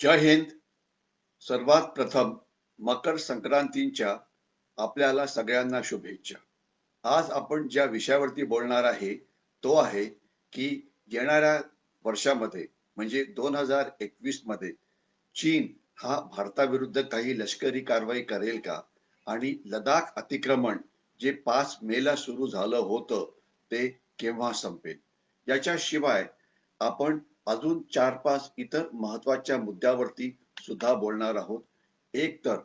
जय हिंद. सर्वात प्रथम मकर संक्रांतीच्या आपल्याला सगळ्यांना शुभेच्छा. आज आपण ज्या विषयावरती बोलणार आहे तो आहे की येणाऱ्या वर्षामध्ये म्हणजे 2021 मध्ये चीन हा भारताविरुद्ध काही लष्करी कारवाई करेल का आणि लडाख अतिक्रमण जे 5 मेला सुरू झालं होतं ते केव्हा संपेल. याच्याशिवाय आपण अजून 4-5 इतर महत्वाच्या मुद्द्यावरती सुद्धा बोलणार आहोत. एक तर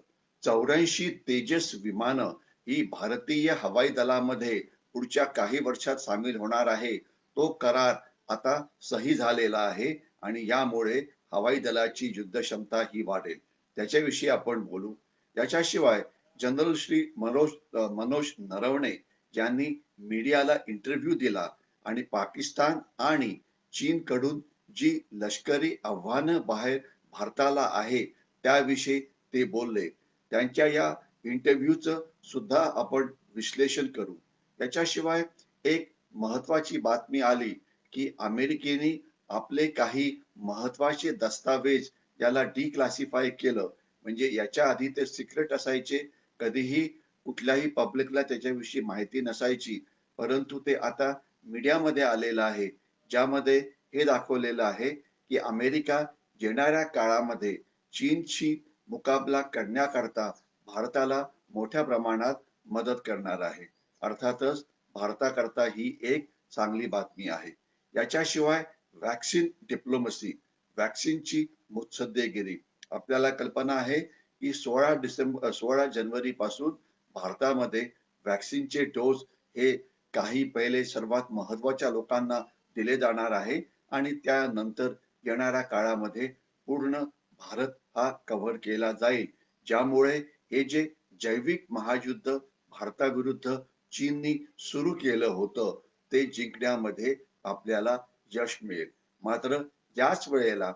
84 तेजस विमानं ही भारतीय हवाई दलामध्ये पुढच्या काही वर्षात सामील होणार आहे. तो करार आता सही झालेला आहे आणि यामुळे हवाई दलाची युद्ध क्षमता ही वाढेल. त्याच्याविषयी आपण बोलू. त्याच्याशिवाय जनरल श्री मनोज नरवणे यांनी मीडियाला इंटरव्ह्यू दिला आणि पाकिस्तान आणि चीनकडून जी लष्करी आव्हानं बाहेर भारताला आहे त्याविषयी ते बोलले. त्यांच्या या इंटरव्ह्यूचं सुद्धा आपण विश्लेषण करू. त्याच्याशिवाय एक महत्वाची बातमी आली की अमेरिकेने आपले काही महत्वाचे दस्तावेज याला डिक्लासिफाय केलं. म्हणजे याच्या आधी ते सिक्रेट असायचे, कधीही कुठल्याही पब्लिकला त्याच्याविषयी माहिती नसायची. परंतु ते आता मीडियामध्ये आलेलं आहे, ज्यामध्ये हे दाखवलेलं आहे की अमेरिका येणाऱ्या काळामध्ये चीनशी मुकाबला करण्याकरता भारताला मोठ्या प्रमाणात मदत करणार आहे. अर्थातच भारताकरता ही एक चांगली बातमी आहे. याच्याशिवाय व्हॅक्सिन डिप्लोमसी, व्हॅक्सिनची मुत्सद्देगिरी. आपल्याला कल्पना आहे की 16 जानेवारी पासून भारतामध्ये व्हॅक्सिनचे डोस हे काही पहिले सर्वात महत्वाच्या लोकांना दिले जाणार आहे आणि त्यानंतर येणाऱ्या काळामध्ये पूर्ण भारत हा कव्हर केला जाईल. ज्यामुळे हे जे जैविक महायुद्ध भारताविरुद्ध चीननी सुरू केलं होतं ते जिंकण्यामध्ये आपल्याला यश मिळेल. मात्र याच वेळेला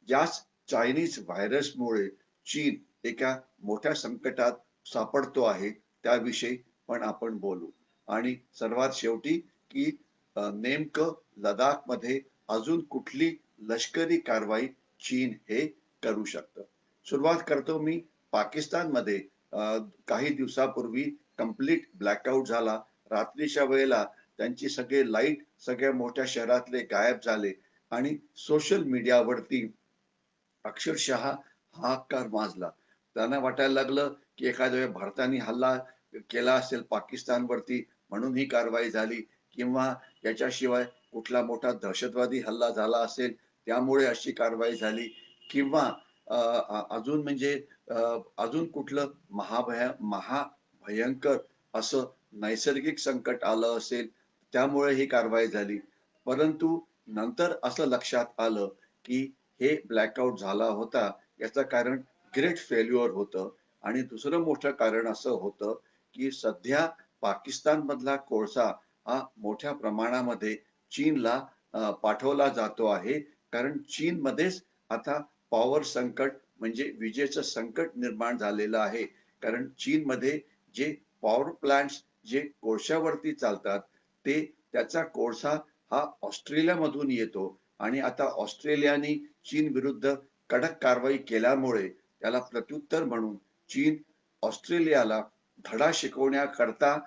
याच चायनीज व्हायरसमुळे चीन एका मोठ्या संकटात सापडतो आहे, त्याविषयी पण आपण बोलू. आणि सर्वात शेवटी की नेमकं लडाखमध्ये अजून कुठली लष्करी कारवाई चीन हे करू शकतं. सुरुवात करतो मी पाकिस्तानमध्ये. काही दिवसापूर्वी कंप्लीट ब्लॅकआउट झाला. रात्रीच्या वेळेला त्यांची सगळे लाईट सगळ्या मोठ्या शहरातले गायब झाले आणि सोशल मीडियावरती अक्षरशः हाहाकार माजला. त्यांना वाटायला लागलं की एखाद्या वेळी भारताने हल्ला केला असेल पाकिस्तानवरती म्हणून ही कारवाई झाली किंवा याच्याशिवाय कुठला मोठा दहशतवादी हल्ला झाला असेल त्यामुळे अशी कारवाई झाली किंवा अजून म्हणजे अजून कुठलं महाभयंकर असं नैसर्गिक संकट आलं असेल त्यामुळे ही कारवाई झाली. परंतु नंतर असं लक्षात आलं की हे ब्लॅकआउट झाला होता याचं कारण ग्रेट फेल्युअर होतं आणि दुसरं मोठं कारण असं होतं की सध्या पाकिस्तान मधला कोळसा हा मोठ्या प्रमाणामध्ये चीनला पाठवला जातो आहे. कारण चीनमध्येच आता पॉवर संकट म्हणजे विजेचं संकट निर्माण झालेलं आहे. कारण चीनमध्ये जे पॉवर प्लांट्स जे कोळशावरती चालतात ते त्याचा कोळसा हा ऑस्ट्रेलियामधून येतो आणि आता ऑस्ट्रेलियाने चीन विरुद्ध कडक कारवाई केल्यामुळे त्याला प्रत्युत्तर म्हणून चीन ऑस्ट्रेलियाला धडा शिकवण्याकरता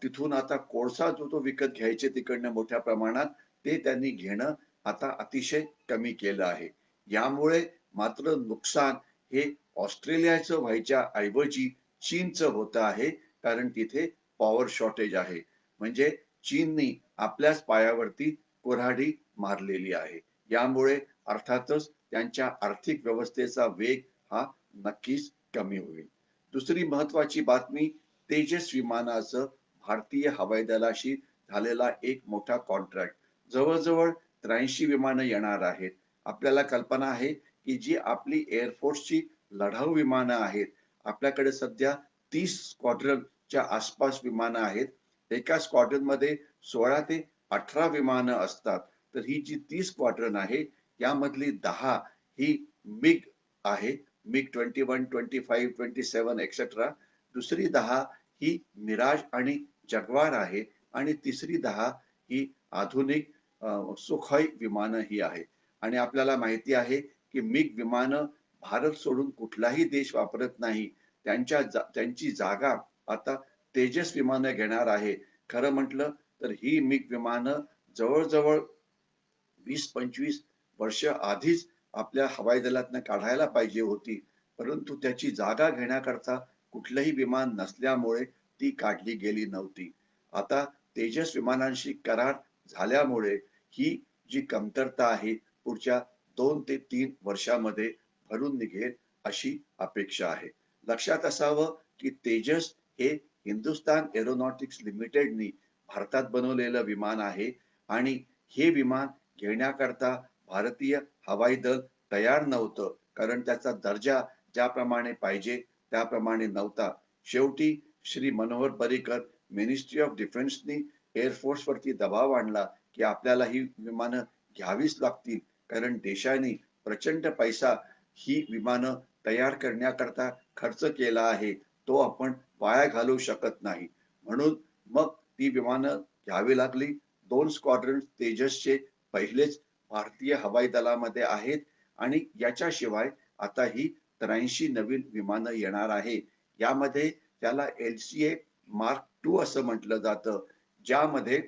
तिथून आता कोळसा जो तो विकत घ्यायचे तिकडनं मोठ्या प्रमाणात ते त्यांनी घेणं आता अतिशय कमी केलं आहे. यामुळे मात्र नुकसान हे ऑस्ट्रेलियाचं व्हायच्या ऐवजी चीनचं होत आहे. कारण तिथे पॉवर शॉर्टेज आहे. म्हणजे चीननी आपल्याच पायावरती कुऱ्हाडी मारलेली आहे. यामुळे अर्थातच त्यांच्या आर्थिक व्यवस्थेचा वेग हा नक्कीच कमी होईल. दुसरी महत्वाची बातमी तेजस विमानाचं भारतीय हवाई दलाशी झालेला एक मोठा कॉन्ट्रॅक्ट. जवळजवळ 83 विमानं येणार आहेत. आपल्याला कल्पना आहे की जी आपली एअरफोर्सची लढाऊ विमानं आहेत, आपल्याकडे सध्या 30 स्क्वॉड्रनच्या आसपास विमानं आहेत. एका स्क्वॉड्रनमध्ये 16 ते 18 विमानं असतात. तर ही जी 30 स्क्वॉड्रन आहे यामधली 10 ही मिग आहे. MiG 21, 25, 27 etcetera. दुसरी 10 ही मिराज आणि जगवार आहे आणि तिसरी 10 ही आधुनिक सुखोई विमानं ही आहे. आणि आपल्याला माहिती आहे की मिग विमानं भारत सोडून कुठलाही देश वापरत नाही. त्यांची जागा आता तेजस विमानं घेणार आहे. खरं म्हटलं तर ही मिग विमानं जवळ-जवळ 20-25 वर्ष आधीच आपल्या हवाई दलातनं काढायला पाहिजे होती. परंतु त्याची जागा घेण्याकरता कुठलंही विमान नसल्यामुळे ती काढली गेली नव्हती. आता तेजस विमानांशी करार झाल्यामुळे ही जी कमतरता आहे पुढच्या 2 ते 3 वर्षामध्ये भरून निघेल अशी अपेक्षा आहे. लक्षात असावं की तेजस हे हिंदुस्तान एरोनॉटिक्स लिमिटेडनी भारतात बनवलेलं विमान आहे आणि हे विमान घेण्याकरता भारतीय हवाई दल तयार नव्हतं. कारण त्याचा दर्जा ज्याप्रमाणे पाहिजे त्याप्रमाणे नव्हता. शेवटी श्री मनोहर पर्रिकर मिनिस्ट्री ऑफ डिफेन्सनी एअर फोर्सवरती दबाव आणला की आपल्याला ही विमानं घ्यावीच लागतील. कारण देशाने प्रचंड पैसा ही विमानं तयार करण्याकरता खर्च केला आहे. तो आपण वाया घालवू शकत नाही. म्हणून मग ती विमानं घ्यावी लागली. 2 स्क्वॉड्रन तेजसचे पहिलेच भारतीय हवाई दलामध्ये आहेत आणि याच्याशिवाय आता ही 83 नवीन विमानं येणार आहे. यामध्ये त्याला LCA मार्क II असं म्हटलं जातं, ज्यामध्ये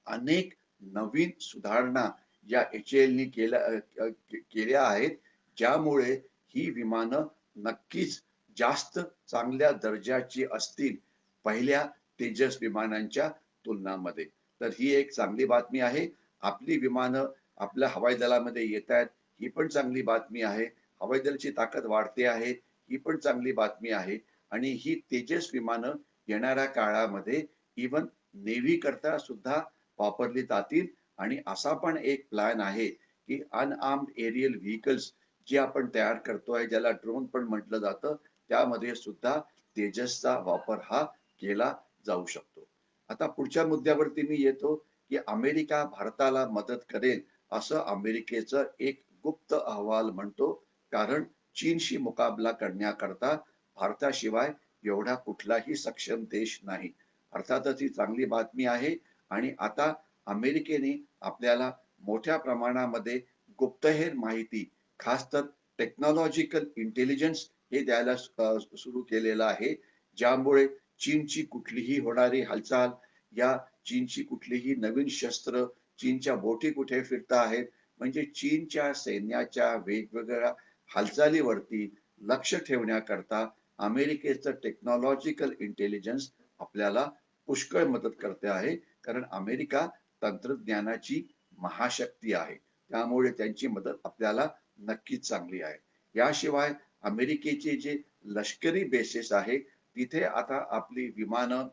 अनेक नवीन सुधारणा या HALनी केल्या आहेत, ज्यामुळे ही विमानं नक्कीच जास्त चांगल्या दर्जाची असतील पहिल्या तेजस विमानांच्या तुलनामध्ये. तर ही एक चांगली बातमी आहे. आपली विमानं आपल्या हवाई दलामध्ये येतायत, ही पण चांगली बातमी आहे. हवाई दलाची ताकद वाढते आहे, ही पण चांगली बातमी आहे. आणि ही तेजस विमानं येणाऱ्या काळामध्ये इव्हन नेव्ही करता सुद्धा वापरली जातील आणि असा पण एक प्लॅन आहे की अनआर्म्ड एरियल व्हेइकल्स जे आपण तयार करतोय, ज्याला ड्रोन पण म्हटलं जातं, त्यामध्ये सुद्धा तेजसचा वापर हा केला जाऊ शकतो. आता पुढच्या मुद्द्यावरती मी येतो की अमेरिका भारताला मदत करेल असं अमेरिकेचं एक गुप्त अहवाल म्हणतो. कारण चीनशी मुकाबला करण्याकरता भारताशिवाय एवढा कुठलाही सक्षम देश नाही. अर्थातच ही चांगली बातमी आहे आणि आता अमेरिकेने आपल्याला मोठ्या प्रमाणामध्ये गुप्तहेर माहिती, खास तर टेक्नॉलॉजिकल इंटेलिजन्स हे द्यायला सुरू केलेलं आहे. ज्यामुळे चीनची कुठलीही होणारी हालचाल, या चीनची कुठलीही नवीन शस्त्र, चीनच्या बोटी कुठे फिरत आहेत, म्हणजे चीनच्या सैन्याच्या वेगवेगळ्या हालचालीवरती लक्ष ठेवण्याकरता अमेरिकेचं टेक्नॉलॉजिकल इंटेलिजन्स आपल्याला पुष्कळ मदत करते आहे. कारण अमेरिका तंत्रज्ञानाची महाशक्ती आहे. त्यामुळे त्यांची मदत आपल्याला नक्कीच चांगली आहे. याशिवाय अमेरिकेचे जे लष्करी बेसेस आहे, तिथे आता आपली विमानं,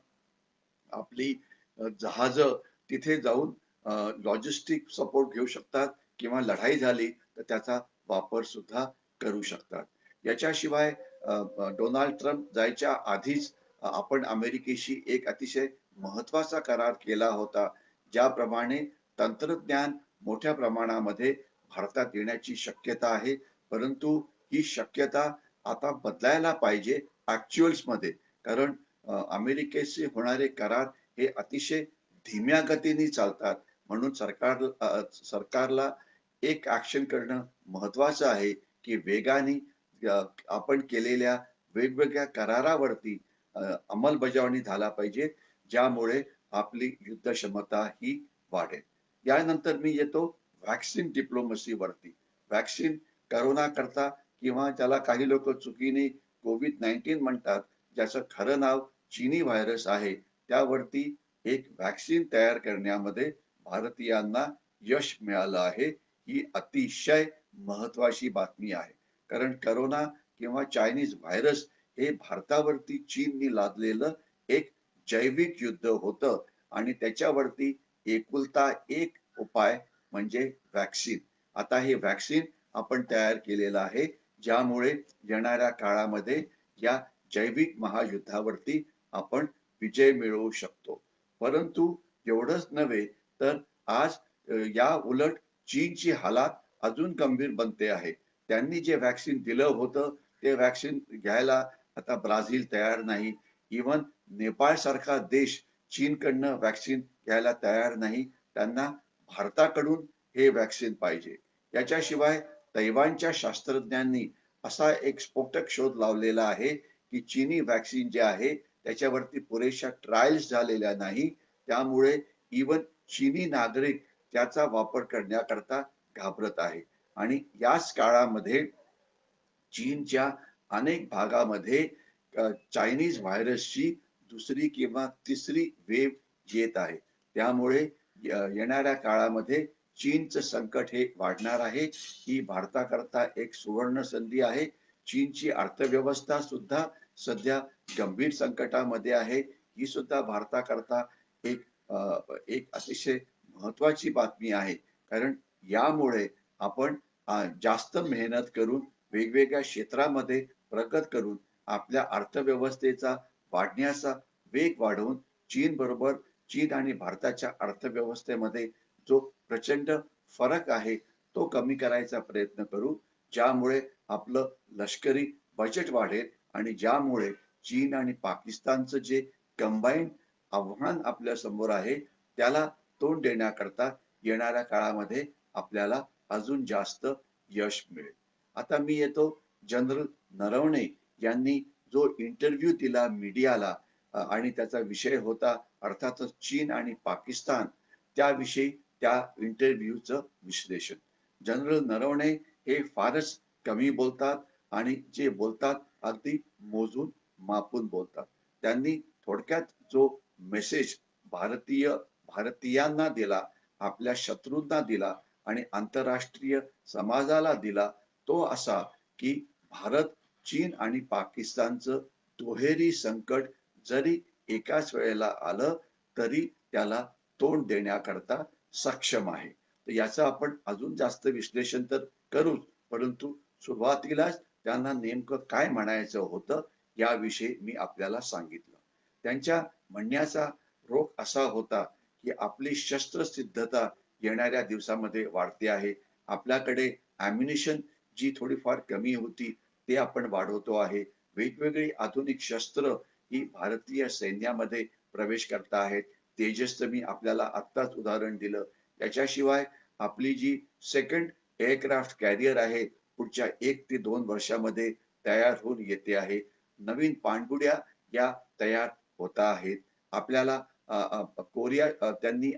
आपली जहाजं तिथे जाऊन लॉजिस्टिक सपोर्ट घेऊ शकतात किंवा लढाई झाली तर त्याचा वापर सुद्धा करू शकतात. याच्याशिवाय डोनाल्ड ट्रम्प जायच्या आधीच आपण अमेरिकेशी एक अतिशय महत्वाचा करार केला होता. ज्याप्रमाणे तंत्रज्ञान मोठ्या प्रमाणामध्ये भारतात येण्याची शक्यता आहे. परंतु ही शक्यता आता बदलायला पाहिजे ऍक्च्युअल्स मध्ये. कारण अमेरिकेशी होणारे करार हे अतिशय धीम्या गतीने चालतात. म्हणून सरकारला एक ऍक्शन करणं महत्वाचं आहे की वेगाने आपण केलेल्या वेगवेगळ्या करारावरती अंमलबजावणी झाला पाहिजे, ज्यामुळे आपली युद्ध क्षमता ही वाढेल. यानंतर मी येतो व्हॅक्सिन डिप्लोमसी वरती. व्हॅक्सिन करोना करता किंवा ज्याला काही लोक चुकीने COVID-19 म्हणतात, ज्याचं खरं नाव चिनी व्हायरस आहे, त्यावरती एक व्हॅक्सिन तयार करण्यामध्ये भारतीयांना यश मिळालं आहे. ही अतिशय महत्वाची बातमी आहे. कारण करोना किंवा चायनीज व्हायरस हे भारतावरती चीननी लादलेलं एक जैविक युद्ध होतं आणि त्याच्यावरती एकुलता एक उपाय म्हणजे व्हॅक्सिन. आता हे व्हॅक्सिन आपण तयार केलेलं आहे, ज्यामुळे येणाऱ्या काळामध्ये या जैविक महायुद्धावरती आपण विजय मिळवू शकतो. परंतु एवढंच नव्हे तर आज या उलट चीनची हालात अजून गंभीर बनते आहे. त्यांनी जे व्हॅक्सिन दिलं होतं ते व्हॅक्सिन घ्यायला आता ब्राझील तयार नाही. इव्हन नेपाळ सारखा देश चीनकडनं व्हॅक्सिन घ्यायला तयार नाही. त्यांना भारताकडून हे व्हॅक्सिन पाहिजे. याच्याशिवाय तैवानच्या शास्त्रज्ञांनी असा एक स्फोटक शोध लावलेला आहे की चीनी व्हॅक्सिन जे आहे त्याच्यावरती पुरेशा ट्रायल्स झालेल्या नाही, त्यामुळे इवन चीनी नागरिक त्याचा वापर करण्याकरता घाबरत आहे. आणि याच काळामध्ये चीनच्या अनेक भागामध्ये चायनीज व्हायरसची दुसरी किंवा तिसरी वेव्ह येत आहे. त्यामुळे येणाऱ्या काळामध्ये चीनचं संकट हे वाढणार आहे. ही भारताकरता एक सुवर्ण संधी आहे. चीनची अर्थव्यवस्था सुद्धा सध्या गंभीर संकटामध्ये आहे. ही सुद्धा भारताकरता एक एक अतिशय महत्वाची बातमी आहे. कारण यामुळे आपण जास्त मेहनत करून वेगवेगळ्या क्षेत्रामध्ये प्रगत करून आपल्या अर्थव्यवस्थेचा वाढण्याचा वेग वाढवून चीन आणि भारताच्या अर्थव्यवस्थेमध्ये जो प्रचंड फरक आहे तो कमी करायचा प्रयत्न करू, ज्यामुळे आपलं लष्करी बजेट वाढेल आणि ज्यामुळे चीन आणि पाकिस्तानचं जे कंबाईंड आव्हान आपल्या समोर आहे त्याला तोंड देण्याकरता येणाऱ्या काळामध्ये आपल्याला अजून जास्त यश मिळेल. आता मी येतो जनरल नरवणे यांनी जो इंटरव्ह्यू दिला मीडियाला आणि त्याचा विषय होता अर्थातच चीन आणि पाकिस्तान, त्याविषयी त्या इंटरव्ह्यूचं विश्लेषण. जनरल नरवणे हे फारच कमी बोलतात आणि जे बोलतात अगदी मोजून मापून बोलतात. त्यांनी थोडक्यात जो मेसेज भारतीयांना दिला, आपल्या शत्रूंना दिला आणि आंतरराष्ट्रीय समाजाला दिला तो असा की भारत चीन आणि पाकिस्तानचं दुहेरी संकट जरी एकाच वेळेला आलं तरी त्याला तोंड देण्याकरता सक्षम आहे. तर याचं आपण अजून जास्त विश्लेषण तर करूच, परंतु सुरुवातीलाच त्यांना नेमकं काय म्हणायचं होतं याविषयी मी आपल्याला सांगितलं. त्यांच्या म्हणण्याचा रोख असा होता की आपली शस्त्रसिद्धता येणाऱ्या दिवसामध्ये वाढते आहे. आपल्याकडे ॲम्युनिशन जी थोडीफार कमी होती ते आपण वाढवतो आहे. वेगवेगळी आधुनिक शस्त्र ही भारतीय सैन्यामध्ये प्रवेश करत आहेत. तेजसचं मी आपल्याला आत्ताच उदाहरण दिलं. त्याच्याशिवाय आपली जी सेकंड एअरक्राफ्ट कॅरियर आहे पुढच्या 1 ते 2 वर्षामध्ये तयार होऊन येते आहे. नवीन पाणबुड्या या तयार होत आहेत. आपल्याला कोरिया त्यांनी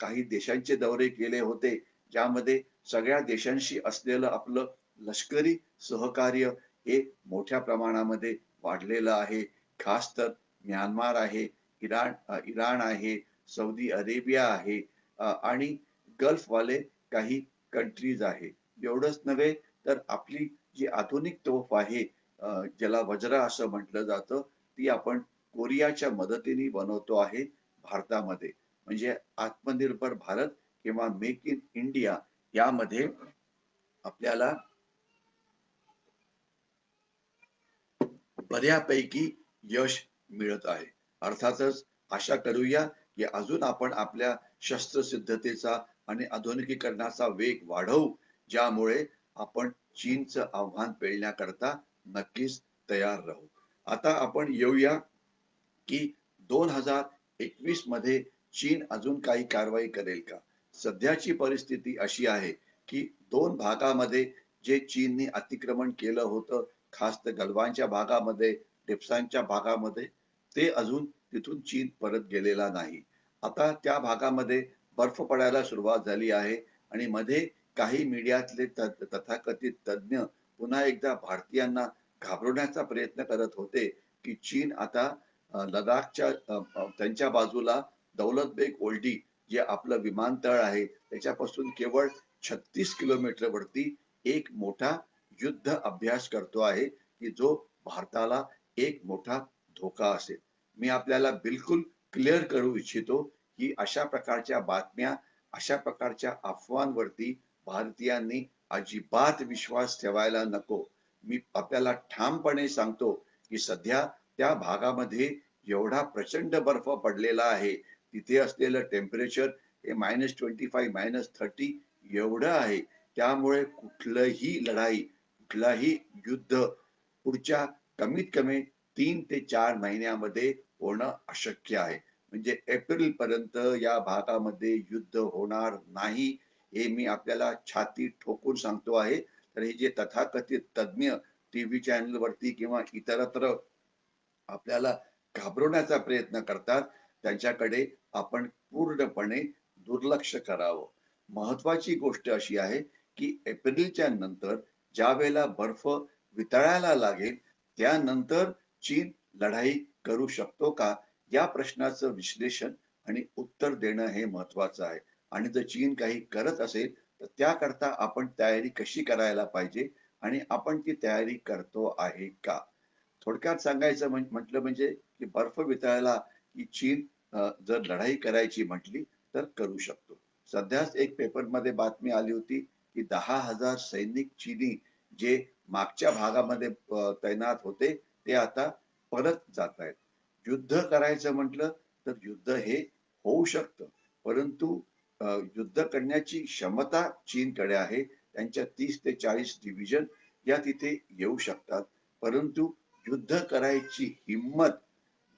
काही देशांचे दौरे केले होते ज्यामध्ये सगळ्या देशांशी असलेलं आपलं लष्करी सहकार्य हे मोठ्या प्रमाणामध्ये वाढलेलं आहे. खास तर म्यानमार आहे, इराण आहे, सौदी अरेबिया आहे आणि गल्फवाले काही कंट्रीज आहे. एवढंच नव्हे तर आपली जी आधुनिक तोफ आहे ज्याला वज्र असं म्हटलं जातं, ती आपण कोरियाच्या मदतीने बनवतो आहे भारतामध्ये. म्हणजे आत्मनिर्भर भारत किंवा मेक इन इंडिया यामध्ये आपल्याला बऱ्यापैकी यश मिळत आहे. अर्थातच आशा करूया की अजून आपण आपल्या शस्त्रसिद्धतेचा आणि आधुनिकीकरणाचा वेग वाढवू, ज्यामुळे आपण चीनचं आव्हान पेलण्याकरता नक्कीच तयार राहू. आता आपण येऊया की 2021 मध्ये चीन अजून काही कारवाई करेल का? सध्याची परिस्थिती अशी आहे की 2 भागामध्ये जे चीननी अतिक्रमण केलं होतं, खास तर गलवानच्या भागामध्ये, डेप्सांच्या भागामध्ये, ते अजून तिथून चीन परत गेलेला नाही. आता त्या भागामध्ये बर्फ पडायला सुरुवात झाली आहे आणि मध्ये काही मीडियातले तथाकथित तज्ञ पुन्हा एकदा भारतीयांना घाबरवण्याचा प्रयत्न करत होते की चीन आता लडाखच्या त्यांच्या बाजूला दौलत बेग ओल्डी जे आपलं विमानतळ आहे त्याच्यापासून केवळ 36 किलोमीटर वरती एक मोठा युद्ध अभ्यास करतो आहे की जो भारताला एक मोठा धोका असेल. मी आपल्याला बिलकुल क्लिअर करू इच्छितो की अशा प्रकारच्या बातम्या, अशा प्रकारच्या अफवांवरती भारतीयांनी अजिबात विश्वास ठेवायला नको. मी आपल्याला ठामपणे सांगतो की सध्या त्या भागामध्ये एवढा प्रचंड बर्फ पडलेला आहे, तिथे असलेलं टेम्परेचर हे -25 -30 एवढं आहे. त्यामुळे कुठलंही लढाई, कुठलाही युद्ध पुढच्या कमीत कमी 3 ते 4 महिन्यामध्ये होणं अशक्य आहे. म्हणजे एप्रिल पर्यंत या भागामध्ये युद्ध होणार नाही हे मी आपल्याला छाती ठोकून सांगतो आहे. तर हे जे तथाकथित तज्ञ टीव्ही चॅनलवरती किंवा इतरत्र आपल्याला घाबरवण्याचा प्रयत्न करतात, त्यांच्याकडे आपण पूर्णपणे दुर्लक्ष करावं. महत्वाची गोष्ट अशी आहे, की एप्रिलच्या नंतर ज्यावेळेला बर्फ वितळायला लागेल, त्यानंतर चीन लढाई करू शकतो का? या प्रश्नाचं विश्लेषण आणि उत्तर देणं हे महत्वाचं आहे. आणि जर चीन काही करत असेल, तर त्याकरता आपण तयारी कशी करायला पाहिजे आणि आपण ती तयारी करतो आहे का? थोडक्यात सांगायचं म्हटलं म्हणजे की बर्फ वितळायला की चीन जर लढाई करायची म्हटली तर करू शकतो. सध्याच एक पेपरमध्ये बातमी आली होती की 10,000 सैनिक चीनी जे मागच्या भागामध्ये तैनात होते ते आता परत जात आहेत. युद्ध करायचं म्हटलं तर युद्ध हे होऊ शकतं. परंतु युद्ध करण्याची क्षमता चीनकडे आहे. त्यांच्या 30 ते 40 डिव्हिजन या तिथे येऊ शकतात. परंतु युद्ध करायची हिंमत,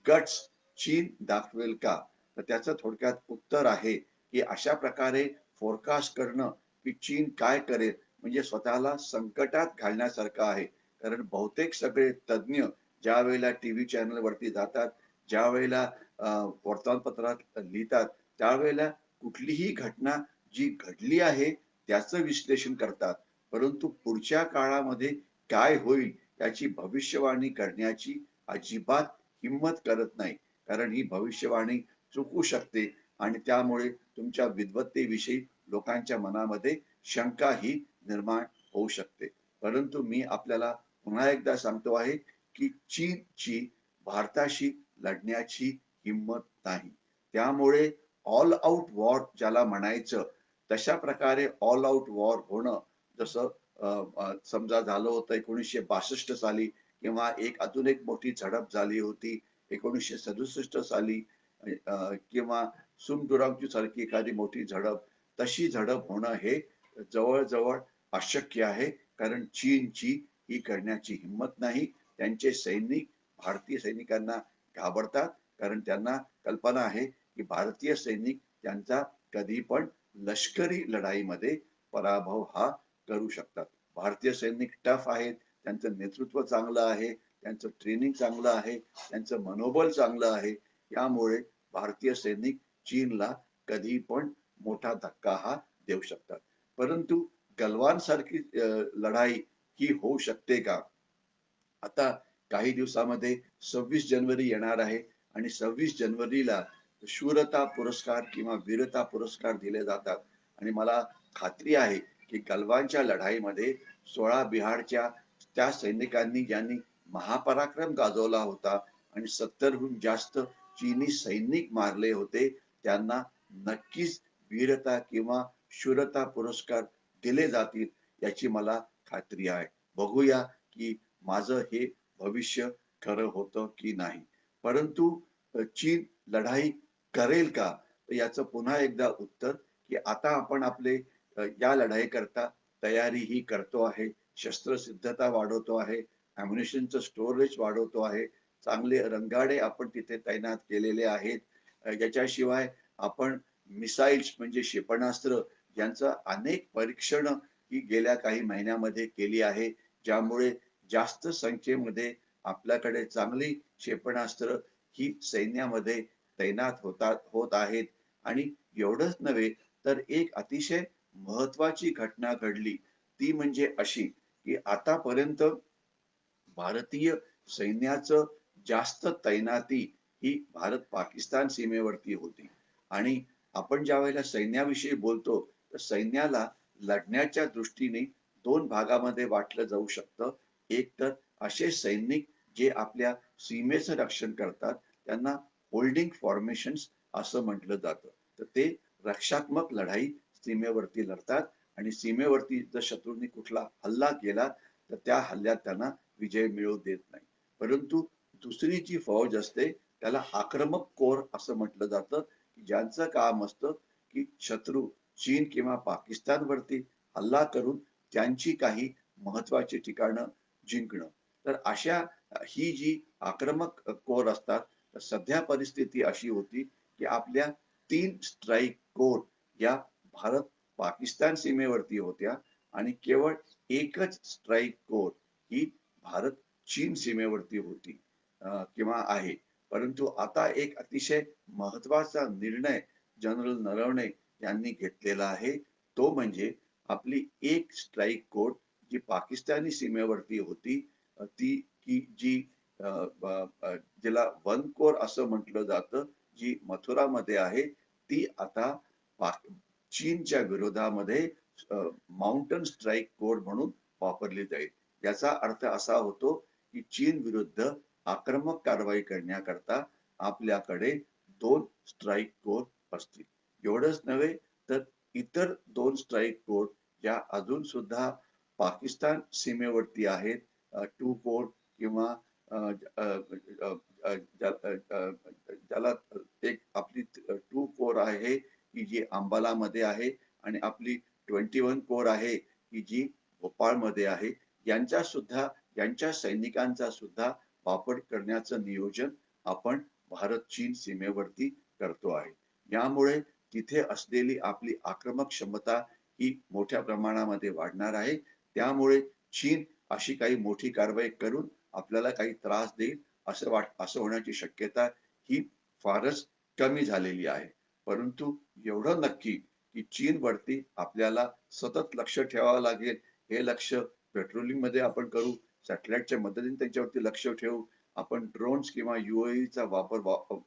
गट्स चीन दाखवेल का? तर त्याचं थोडक्यात उत्तर आहे, की अशा प्रकारे फोरकास्ट करणं, की चीन काय करेल म्हणजे स्वतःला संकटात घालण्यासारखं आहे. कारण बहुतेक सगळे तज्ञ ज्यावेळेला टीव्ही चॅनलवरती जातात, ज्यावेळेला वर्तमानपत्रात लिहितात, त्यावेळेला कुठलीही घटना जी घडली आहे त्याचं विश्लेषण करतात. परंतु पुढच्या काळामध्ये काय होईल याची भविष्यवाणी करण्याची अजिबात हिंमत करत नाही. कारण ही भविष्यवाणी चुकू शकते आणि त्यामुळे तुमच्या विद्वत्तेविषयी लोकांच्या मनामध्ये शंका ही निर्माण होऊ शकते. परंतु मी आपल्याला पुन्हा एकदा सांगतो आहे, की चीनची भारताशी लढण्याची हिंमत नाही. त्यामुळे ऑल आउट वॉर ज्याला म्हणायचं, तशा प्रकारे ऑल आउट वॉर होणं जसं समजा झालं होतं 1962 साली किंवा अजून एक मोठी झडप झाली होती 1967 साली किंवा सुमदुरावची सारखी एखादी मोठी झडप, तशी झडप होणं हे जवळ-जवळ अशक्य आहे. कारण चीनची ही करण्याची हिंमत नाही. त्यांचे सैनिक भारतीय सैनिकांना घाबरतात. कारण त्यांना कल्पना आहे, की भारतीय सैनिक त्यांचा कधी पण लष्करी लढाईमध्ये पराभव हा करू शकतात. भारतीय सैनिक टफ आहेत, त्यांचं नेतृत्व चांगलं आहे, त्यांचं ट्रेनिंग चांगलं आहे, त्यांचं मनोबल चांगलं आहे. यामुळे भारतीय सैनिक चीनला कधी पण मोठा धक्का हा देऊ शकतात. परंतु गलवान सारखी लढाई ही होऊ शकते का? आता काही दिवसामध्ये 26 जानेवारी येणार आहे आणि 26 जानेवारीला शूरता पुरस्कार किंवा वीरता पुरस्कार दिले जातात आणि मला खात्री आहे की गलवानच्या लढाईमध्ये 16 बिहारच्या त्या सैनिकांनी ज्यांनी महापराक्रम गाजवला होता आणि 70हून जास्त चीनी सैनिक मारले होते त्यांना नक्कीच वीरता किंवा शूरता पुरस्कार दिले जातील याची मला खात्री आहे. बघूया की माझं हे भविष्य खरं होतं की नाही. परंतु चीन लढाई करेल का? तर याचं पुन्हा एकदा उत्तर की आता आपण आपले या लढाईकरता तयारी ही करतो आहे. शस्त्रसिद्धता वाढवतो आहे. अम्युनिशनचं स्टोरेज वाढवतो आहे. चांगले रणगाडे आपण तिथे तैनात केलेले आहेत. याच्याशिवाय आपण मिसाईल्स म्हणजे क्षेपणास्त्र यांचं अनेक परीक्षण ही गेल्या काही महिन्यामध्ये केली आहे. ज्यामुळे जास्त संख्येमध्ये आपल्याकडे चांगली क्षेपणास्त्र ही सैन्यामध्ये तैनात होत आहेत आणि एवढंच नव्हे तर एक अतिशय महत्वाची घटना घडली ती म्हणजे अशी की आतापर्यंत भारतीय सैन्याचं जास्त तैनाती ही भारत पाकिस्तान सीमेवरती होती आणि आपण ज्या वेळेला सैन्याविषयी बोलतो तर सैन्याला लढण्याच्या दृष्टीने दोन भागामध्ये वाटलं जाऊ शकतं. एक तर असे सैनिक जे आपल्या सीमेचं रक्षण करतात त्यांना होल्डिंग फॉर्मेशन्स असं म्हटलं जातं. तर ते रक्षात्मक लढाई सीमेवरती लढतात आणि सीमेवरती जर शत्रूंनी कुठला हल्ला केला तर त्या हल्ल्यात त्यांना विजय मिळवू देत नाही. परंतु दुसरी जी फौज असते त्याला आक्रमक कोर असं म्हटलं जातं की ज्यांचं काम असतं की शत्रू चीन किंवा पाकिस्तानवरती हल्ला करून त्यांची काही महत्वाची ठिकाणं जिंकणं. तर अशा ही जी आक्रमक कोर असतात तर सध्या परिस्थिती अशी होती की आपल्या 3 स्ट्राईक कोर या भारत पाकिस्तान सीमेवरती होत्या आणि केवळ एकच स्ट्राईक कोर ही भारत चीन सीमेवरती होती किंवा आहे. परंतु आता एक अतिशय महत्वाचा निर्णय जनरल नरवणे यांनी घेतलेला आहे. तो म्हणजे आपली एक स्ट्राईक कोर जी पाकिस्तानी सीमेवरती होती ती की जी ज्याला वन कोर असं म्हटलं जातं, जी मथुरामध्ये आहे, ती आता चीनच्या विरोधामध्ये माउंटन स्ट्राईक कोड म्हणून वापरली जाईल. याचा अर्थ असा होतो की चीन विरुद्ध आक्रमक कारवाई करण्याकरता आपल्याकडे 2 स्ट्राईक कोड असतील. एवढंच नव्हे तर इतर 2 स्ट्राईक कोड ज्या अजून सुद्धा पाकिस्तान सीमेवरती आहेत, 2 कोड किंवा ज्याला एक आपली 2 कोर आहे की जी अंबालामध्ये आहे आणि आपली 21 कोर आहे की जी भोपाळमध्ये आहे. यांच्या सैनिकांचा सुद्धा वापर करण्याचं नियोजन आपण भारत चीन सीमेवरती करतो आहे. यामुळे तिथे असलेली आपली आक्रमक क्षमता ही मोठ्या प्रमाणामध्ये वाढणार आहे. त्यामुळे चीन अशी काही मोठी कारवाई करून आपल्याला काही त्रास देईल असं होण्याची शक्यता ही फारच कमी झालेली आहे. परंतु एवढं नक्की की चीनवरती आपल्याला सतत लक्ष ठेवावं लागेल. हे लक्ष पेट्रोलिंग मध्ये आपण करू, सॅटेलाइटच्या मदतीने त्यांच्यावरती लक्ष ठेवू, आपण ड्रोन्स किंवा UAVचा वापर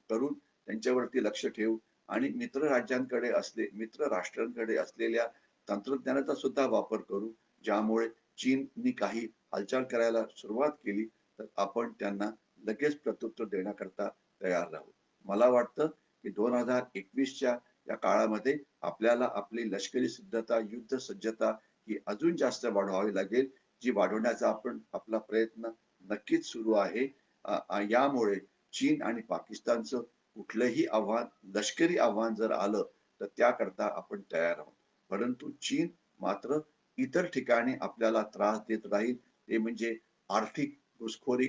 करून त्यांच्यावरती लक्ष ठेवू आणि मित्र राष्ट्रांकडे असलेल्या तंत्रज्ञानाचा सुद्धा वापर करू, ज्यामुळे चीननी काही हालचाल करायला सुरुवात केली तर आपण त्यांना लगेच प्रत्युत्तर देण्याकरता तयार राहू. मला वाटतं की 2021च्या या काळामध्ये आपल्याला आपली लष्करी सिद्धता, युद्ध सज्जता ही अजून जास्त वाढवावी लागेल, जी वाढवण्याचा आपला प्रयत्न नक्कीच सुरू आहे. यामुळे चीन आणि पाकिस्तानचं कुठलंही आव्हान, लष्करी आव्हान जर आलं तर त्याकरता आपण तयार आहोत. परंतु चीन मात्र इतर ठिकाणी आपल्याला त्रास देत राहील. ते म्हणजे आर्थिक घुसखोरी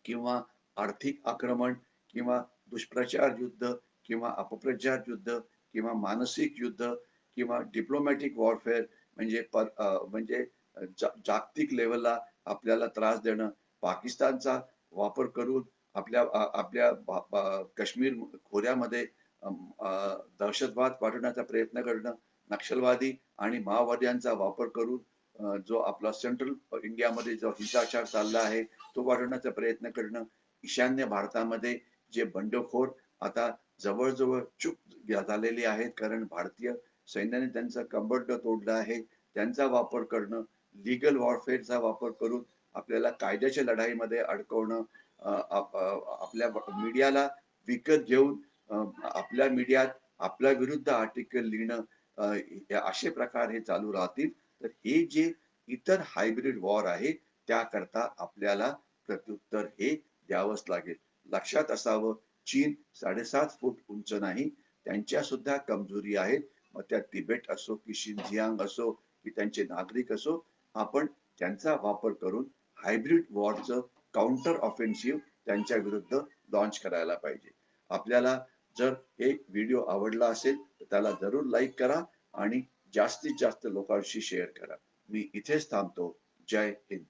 किंवा आर्थिक आक्रमण किंवा दुष्प्रचार युद्ध किंवा अपप्रचार युद्ध किंवा मानसिक युद्ध किंवा डिप्लोमॅटिक वॉरफेअर म्हणजे जागतिक लेवलला आपल्याला त्रास देणं, पाकिस्तानचा वापर करून आपल्या काश्मीर खोऱ्यामध्ये दहशतवाद वाढवण्याचा प्रयत्न करणं, नक्षलवादी आणि माओवाद्यांचा वापर करून जो आपला सेंट्रल इंडियामध्ये जो हिंसाचार चालला आहे तो वाढवण्याचा प्रयत्न करणं, ईशान्य भारतामध्ये जे बंडखोर आता जवळजवळ चूप झालेली आहेत कारण भारतीय सैन्याने त्यांचा कंबरड तोडला आहे, त्यांचा वापर करणं, लीगल वॉरफेअरचा वापर करून आपल्याला कायद्याच्या लढाईमध्ये अडकवणं, आपल्या मीडियाला विकत घेऊन आपल्या मीडियात आपल्या विरुद्ध आर्टिकल लिहिणं, असे प्रकार हे चालू राहतील तर हे जे इतर हायब्रिड वॉर आहे त्याकरता आपल्याला प्रत्युत्तर हे द्यावंच लागेल. लक्षात असावं, चीन 7.5 फूट उंच नाही, त्यांच्या सुद्धा कमजोरी आहेत. मग त्या तिबेट असो की शिनजियांग असो की त्यांचे नागरिक असो, आपण त्यांचा वापर करून हायब्रिड वॉरचं काउंटर ऑफेन्सिव्ह त्यांच्या विरुद्ध लॉन्च करायला पाहिजे. आपल्याला जर हे व्हिडिओ आवडला असेल तर त्याला जरूर लाईक करा आणि जास्तीत जास्त लोकांशी शेअर करा. मी इथेच थांबतो. जय हिंद.